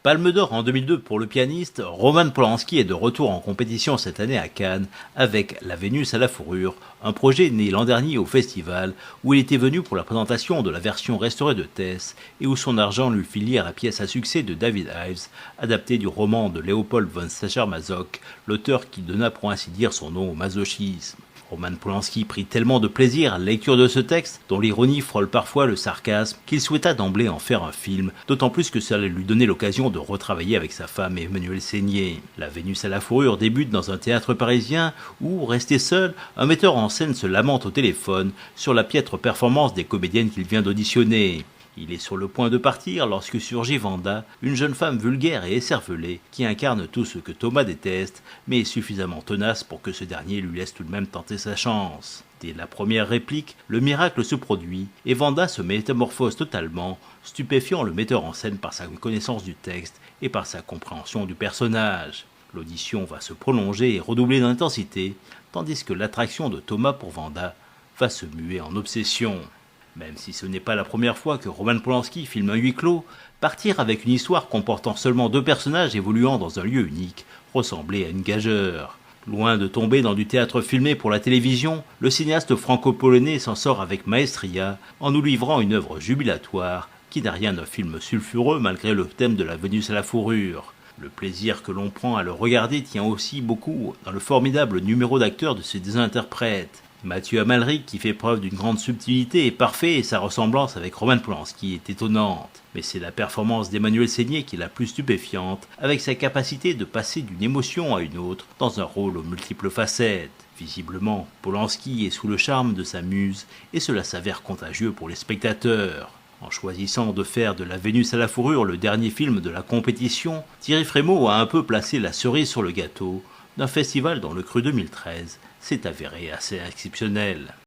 Palme d'or en 2002 pour le pianiste, Roman Polanski est de retour en compétition cette année à Cannes avec La Vénus à la fourrure, un projet né l'an dernier au festival où il était venu pour la présentation de la version restaurée de Tess et où son argent lui fit lire la pièce à succès de David Ives, adaptée du roman de Leopold von Sacher-Masoch, l'auteur qui donna pour ainsi dire son nom au masochisme. Roman Polanski prit tellement de plaisir à la lecture de ce texte, dont l'ironie frôle parfois le sarcasme, qu'il souhaita d'emblée en faire un film, d'autant plus que cela lui donnait l'occasion de retravailler avec sa femme Emmanuelle Seigner. La Vénus à la fourrure débute dans un théâtre parisien où, resté seul, un metteur en scène se lamente au téléphone sur la piètre performance des comédiennes qu'il vient d'auditionner. Il est sur le point de partir lorsque surgit Vanda, une jeune femme vulgaire et écervelée qui incarne tout ce que Thomas déteste, mais est suffisamment tenace pour que ce dernier lui laisse tout de même tenter sa chance. Dès la première réplique, le miracle se produit et Vanda se métamorphose totalement, stupéfiant le metteur en scène par sa connaissance du texte et par sa compréhension du personnage. L'audition va se prolonger et redoubler d'intensité, tandis que l'attraction de Thomas pour Vanda va se muer en obsession. Même si ce n'est pas la première fois que Roman Polanski filme un huis clos, partir avec une histoire comportant seulement deux personnages évoluant dans un lieu unique ressemblait à une gageure. Loin de tomber dans du théâtre filmé pour la télévision, le cinéaste franco-polonais s'en sort avec maestria en nous livrant une œuvre jubilatoire qui n'a rien d'un film sulfureux malgré le thème de la Vénus à la fourrure. Le plaisir que l'on prend à le regarder tient aussi beaucoup dans le formidable numéro d'acteurs de ses deux interprètes. Mathieu Amalric, qui fait preuve d'une grande subtilité, est parfait et sa ressemblance avec Roman Polanski est étonnante. Mais c'est la performance d'Emmanuelle Seigner qui est la plus stupéfiante, avec sa capacité de passer d'une émotion à une autre dans un rôle aux multiples facettes. Visiblement, Polanski est sous le charme de sa muse et cela s'avère contagieux pour les spectateurs. En choisissant de faire de La Vénus à la fourrure le dernier film de la compétition, Thierry Frémaux a un peu placé la cerise sur le gâteau d'un festival dont le cru 2013 s'est avéré assez exceptionnel.